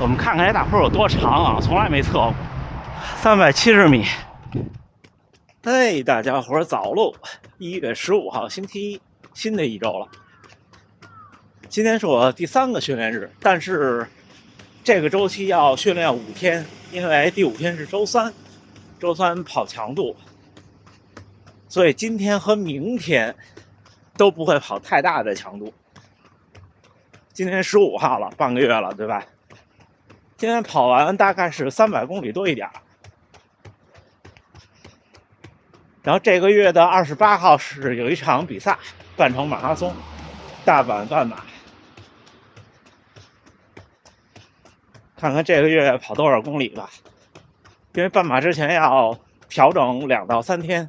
我们看看这大坡有多长啊，从来没测过，370米。嘿，大家伙早喽！1月15号，星期一，新的一周了。今天是我第3个训练日，但是这个周期要训练5天，因为第5天是周三，周三跑强度，所以今天和明天都不会跑太大的强度。今天15号了，半个月了，对吧？今天跑完大概是300公里多一点。然后这个月的28号是有一场比赛，半程马拉松，大阪半马。看看这个月跑多少公里吧，因为半马之前要调整2到3天，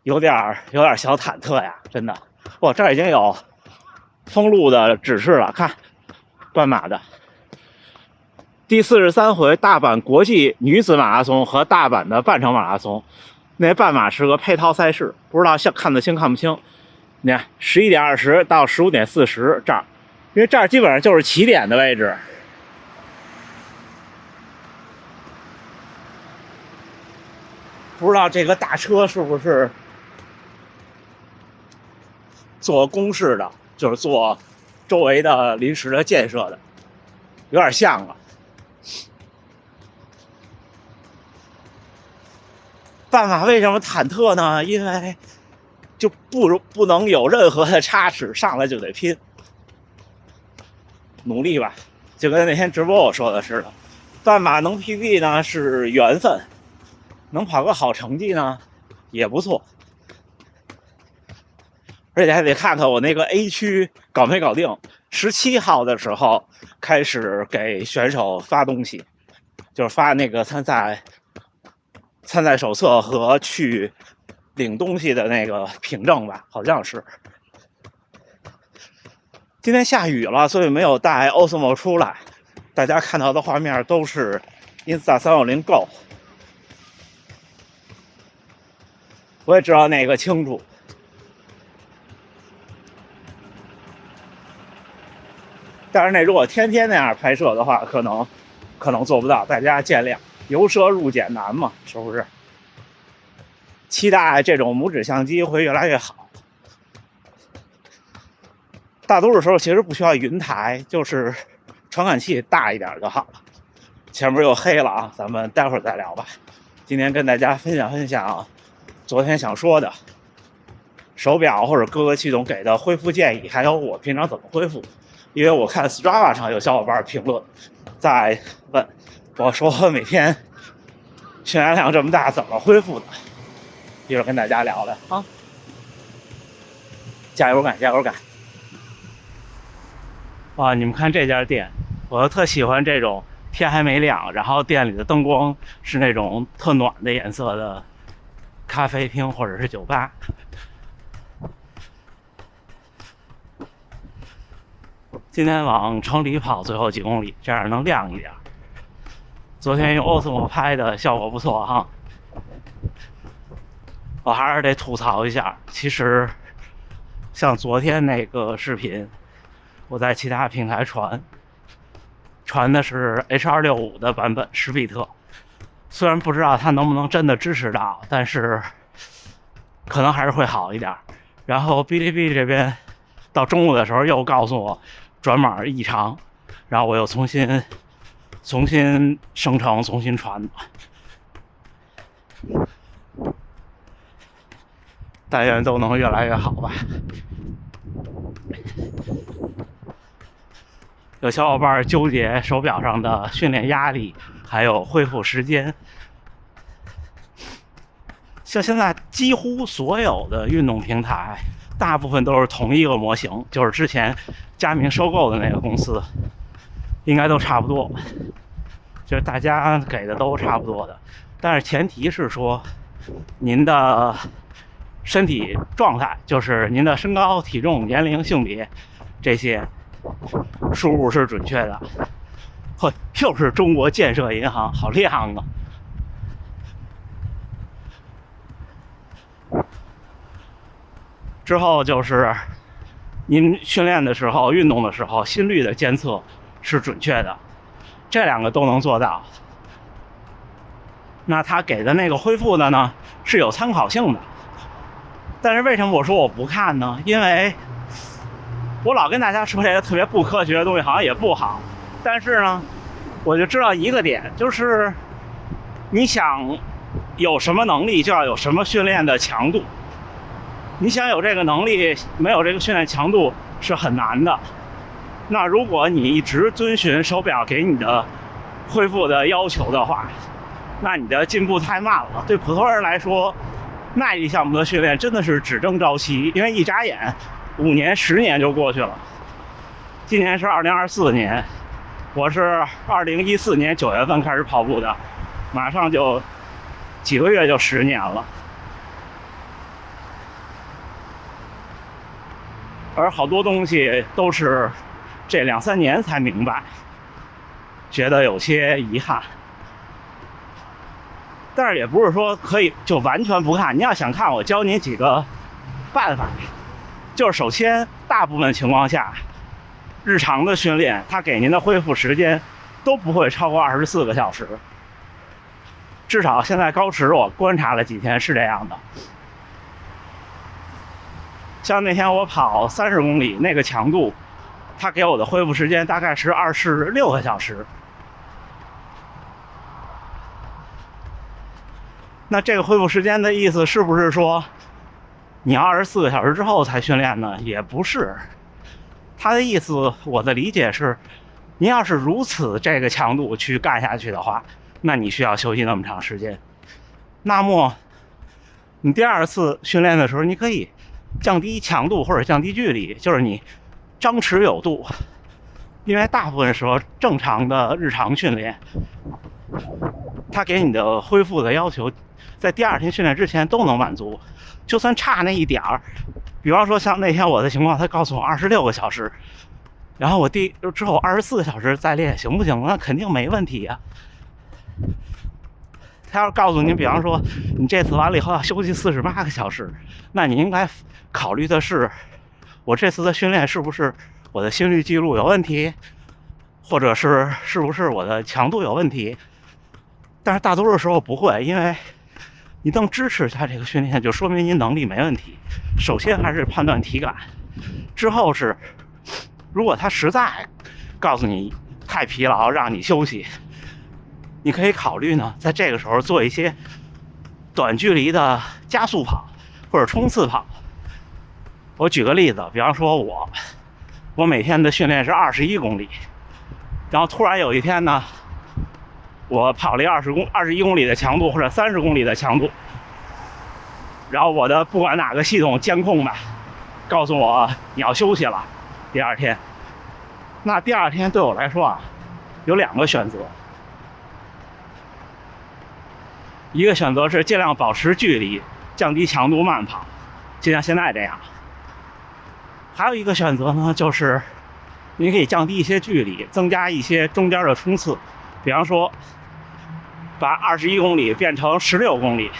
有点小忐忑呀，真的。哇，这儿已经有封路的指示了，看半马的。第43回大阪国际女子马拉松和大阪的半程马拉松，那半马是个配套赛事，不知道看得清看不清。你看11点20到15点40这儿，因为这儿基本上就是起点的位置。不知道这个大车是不是做工事的，就是做周围的临时的建设的，有点像了。半马为什么忐忑呢？因为就不能有任何的差池，上来就得拼，努力吧。就跟那天直播我说的似的，半马能 PB 呢是缘分，能跑个好成绩呢也不错。而且还得看看我那个 A 区搞没搞定。17号的时候开始给选手发东西，就是发那个参赛手册和去领东西的那个凭证吧，好像是。今天下雨了，所以没有带 Osmo 出来，大家看到的画面都是 Insta360 Go。我也知道那个清楚。但是那如果天天那样拍摄的话，可能做不到，大家见谅。由奢入俭难嘛，是不是？期待这种拇指相机会越来越好。大多数时候其实不需要云台，就是传感器大一点就好了。前面又黑了啊，咱们待会儿再聊吧。今天跟大家分享昨天想说的手表或者各个系统给的恢复建议，还有我平常怎么恢复。因为我看 Strava 上有小伙伴评论在问我说每天训练量这么大怎么恢复的，一会儿跟大家聊聊啊，加油干加油干。哇，你们看这家店，我特喜欢这种天还没亮，然后店里的灯光是那种特暖的颜色的咖啡厅或者是酒吧。今天往城里跑最后几公里，这样能亮一点。昨天用 Osmo 拍的效果不错哈。我还是得吐槽一下，其实像昨天那个视频，我在其他平台传的是 H265 的版本10比特，虽然不知道它能不能真的支持到，但是可能还是会好一点。然后哔哩哔哩这边到中午的时候又告诉我转码异常，然后我又重新生成，重新传。但愿都能越来越好吧。有小伙伴纠结手表上的训练压力，还有恢复时间。像现在几乎所有的运动平台，大部分都是同一个模型，就是之前佳明收购的那个公司，应该都差不多，就是大家给的都差不多的。但是前提是说，您的身体状态，就是您的身高、体重、年龄、性别这些输入是准确的。呵，又是中国建设银行，好亮啊！之后就是您训练的时候、运动的时候，心率的监测是准确的，这两个都能做到。那他给的那个恢复的呢，是有参考性的。但是为什么我说我不看呢？因为我老跟大家说这个特别不科学的东西好像也不好，但是呢，我就知道一个点，就是你想有什么能力，就要有什么训练的强度。你想有这个能力，没有这个训练强度是很难的。那如果你一直遵循手表给你的恢复的要求的话，那你的进步太慢了。对普通人来说，耐力项目的训练真的是只争朝夕，因为一眨眼5年、10年就过去了。今年是2024年，我是2014年9月份开始跑步的，马上就几个月就10年了。而好多东西都是这2、3年才明白，觉得有些遗憾。但是也不是说可以就完全不看，你要想看，我教你几个办法。就是首先，大部分情况下，日常的训练，它给您的恢复时间都不会超过24个小时。至少现在高驰我观察了几天是这样的。像那天我跑30公里那个强度，它给我的恢复时间大概是26个小时。那这个恢复时间的意思是不是说你要24个小时之后才训练呢？也不是。他的意思，我的理解是，您要是如此这个强度去干下去的话，那你需要休息那么长时间。那么你第2次训练的时候，你可以降低强度或者降低距离，就是你张弛有度。因为大部分时候正常的日常训练，它给你的恢复的要求在第2天训练之前都能满足，就算差那一点儿，比方说像那天我的情况，他告诉我26个小时，然后我之后24个小时再练行不行？那肯定没问题啊。他要告诉你，比方说你这次完了以后要休息48个小时，那你应该考虑的是，我这次的训练是不是我的心率记录有问题，或者是不是我的强度有问题？但是大多数时候不会，因为你能支持他这个训练，就说明您能力没问题。首先还是判断体感，之后是如果他实在告诉你太疲劳，让你休息，你可以考虑呢，在这个时候做一些短距离的加速跑或者冲刺跑。我举个例子，比方说我每天的训练是21公里，然后突然有一天呢，我跑了21公里的强度或者30公里的强度，然后我的不管哪个系统监控吧，告诉我你要休息了。第2天，那第2天对我来说啊，有2个选择。一个选择是尽量保持距离，降低强度慢跑，就像现在这样。还有一个选择呢，就是你可以降低一些距离，增加一些中间的冲刺，比方说把21公里变成16公里，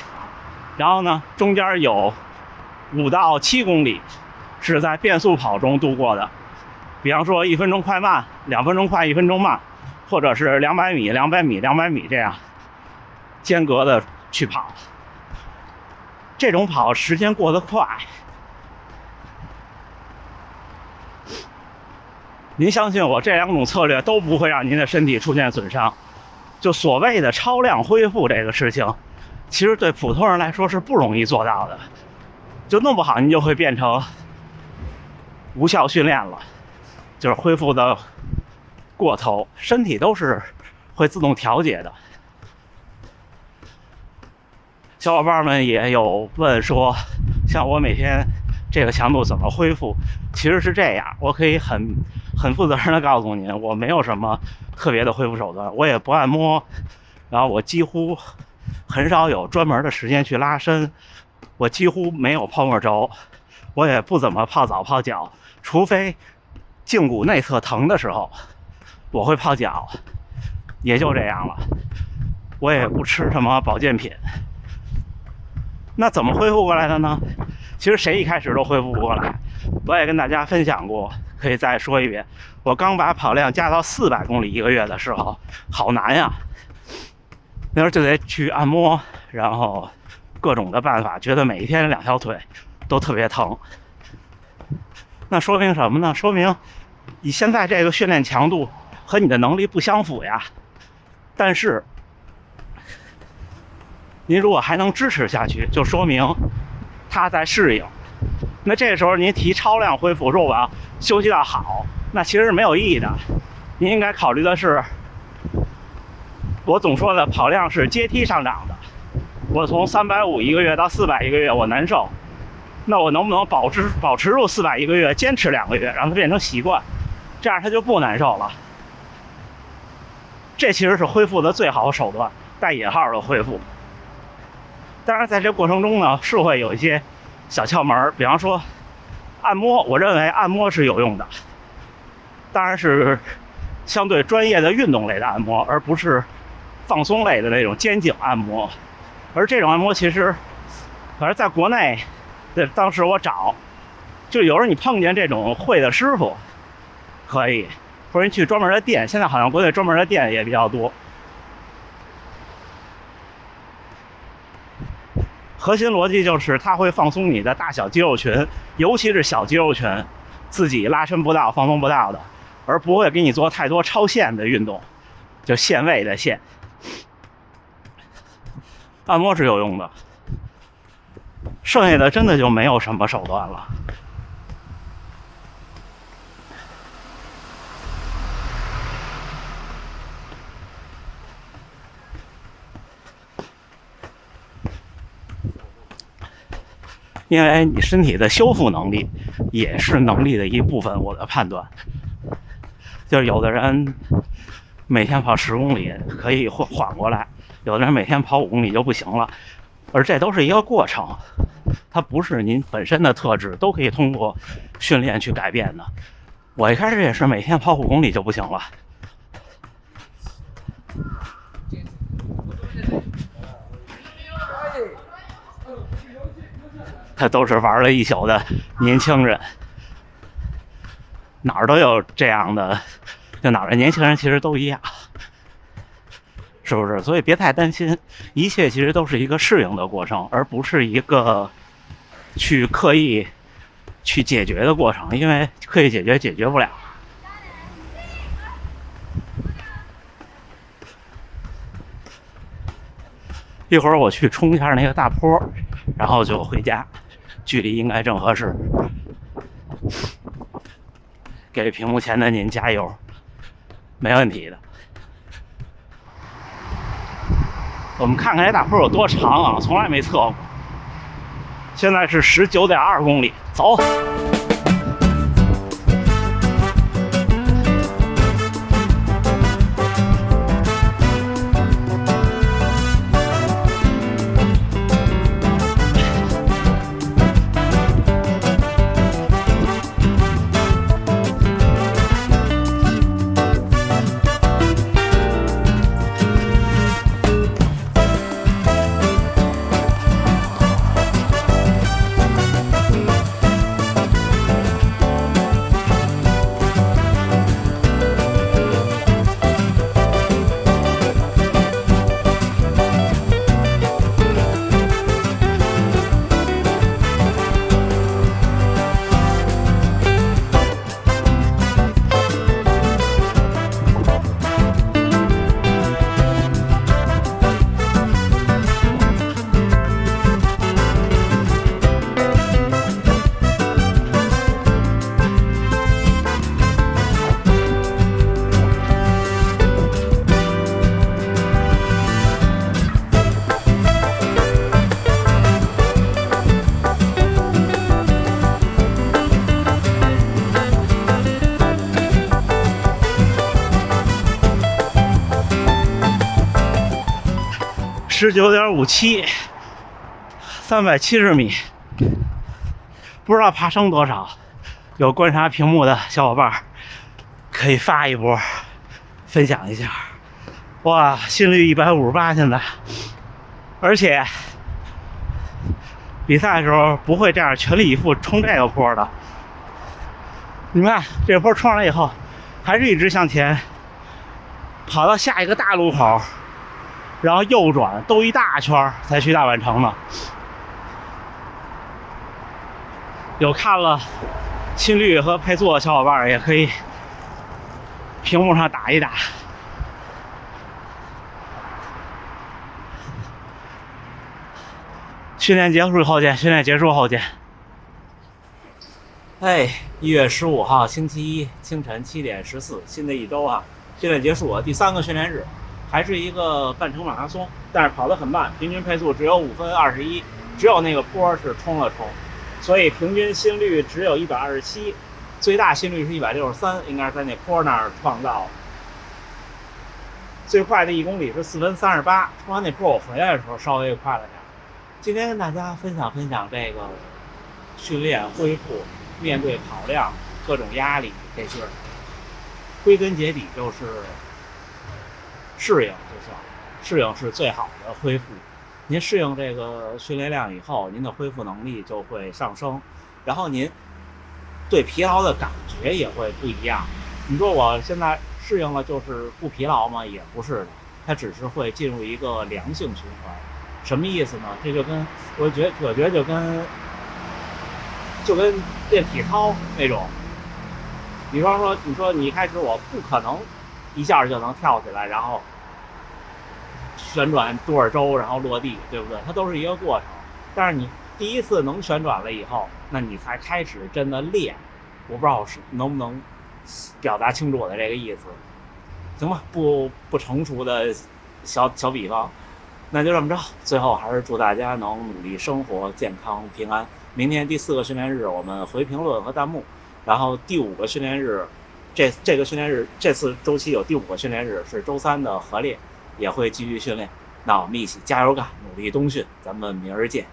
然后呢，中间有5到7公里是在变速跑中度过的，比方说1分钟快慢，2分钟快1分钟慢，或者是200米、200米、200米这样间隔的去跑。这种跑时间过得快。您相信我，这2种策略都不会让您的身体出现损伤。就所谓的超量恢复这个事情，其实对普通人来说是不容易做到的，就弄不好您就会变成无效训练了，就是恢复的过头，身体都是会自动调节的。小伙伴们也有问说，像我每天这个强度怎么恢复？其实是这样，我可以很负责任的告诉您，我没有什么特别的恢复手段，我也不按摩，然后我几乎很少有专门的时间去拉伸，我几乎没有泡沫轴，我也不怎么泡澡泡脚，除非胫骨内侧疼的时候我会泡脚，也就这样了。我也不吃什么保健品。那怎么恢复过来的呢？其实谁一开始都恢复不过来。我也跟大家分享过，可以再说一遍，我刚把跑量加到400公里一个月的时候，好难呀！那时候就得去按摩，然后各种的办法，觉得每一天2条腿都特别疼。那说明什么呢？说明你现在这个训练强度和你的能力不相符呀。但是您如果还能支持下去，就说明它在适应。那这个时候您提超量恢复，说我要休息到好，那其实是没有意义的。您应该考虑的是，我总说的跑量是阶梯上涨的。我从350一个月到400一个月，我难受。那我能不能保持住400一个月，坚持2个月，让它变成习惯，这样它就不难受了。这其实是恢复的最好手段，带引号的恢复。当然，在这过程中呢，是会有一些小窍门，比方说按摩，我认为按摩是有用的，当然是相对专业的运动类的按摩，而不是放松类的那种肩颈按摩。而这种按摩其实，反正在国内。当时我找，就有时候你碰见这种会的师傅，可以，或者你去专门的店，现在好像国内专门的店也比较多。核心逻辑就是它会放松你的大小肌肉群，尤其是小肌肉群，自己拉伸不到、放松不到的，而不会给你做太多超限的运动，就限位的限。按摩是有用的。剩下的真的就没有什么手段了。因为你身体的修复能力也是能力的一部分，我的判断。就是有的人每天跑10公里可以缓过来，有的人每天跑5公里就不行了。而这都是一个过程，它不是您本身的特质都可以通过训练去改变的。我一开始也是每天跑5公里就不行了。他都是玩了一宿的年轻人，哪儿都有这样的，就哪儿的年轻人其实都一样。是不是？所以别太担心，一切其实都是一个适应的过程，而不是一个去刻意去解决的过程，因为刻意解决不了。一会儿我去冲一下那个大坡，然后就回家，距离应该正合适。给屏幕前的您加油，没问题的。我们看看这大坡有多长啊，从来没测过。现在是19.2公里，走。19.57，370米，不知道爬升多少。有观察屏幕的小伙伴可以发一波，分享一下。哇，心率158现在，而且比赛的时候不会这样全力以赴冲这个坡的。你们看这坡冲上来以后，还是一直向前，跑到下一个大路口，然后右转兜一大圈才去大宛城呢。有看了心率和配速的小伙伴也可以屏幕上打一打。训练结束后见，训练结束后见。1月15号星期一清晨7点14，新的一周啊，训练结束了，第3个训练日，还是一个半程马拉松，但是跑得很慢，平均配速只有5分21，只有那个坡是冲了冲，所以平均心率只有127，最大心率是163，应该是在那坡那儿创造。最快的1公里是4分38，冲完那坡我回来的时候稍微快了点。今天跟大家分享这个训练恢复，面对跑量各种压力这些，归根结底就是适应，适应是最好的恢复。您适应这个训练量以后，您的恢复能力就会上升，然后您对疲劳的感觉也会不一样。你说我现在适应了就是不疲劳吗？也不是的，它只是会进入一个良性循环。什么意思呢？这就跟我觉得就跟练体操那种。比方说，你说你一开始我不可能一下就能跳起来，然后旋转多少周，然后落地，对不对？它都是一个过程。但是你第一次能旋转了以后，那你才开始真的练。我不知道能不能表达清楚我的这个意思，行吧？不成熟的小比方。那就这么着，最后还是祝大家能努力生活，健康平安。明天第4个训练日，我们回评论和弹幕。然后第5个训练日，这个训练日这次周期有第5个训练日是周3的合练，也会继续训练。那我们一起加油干，努力冬训，咱们明儿见。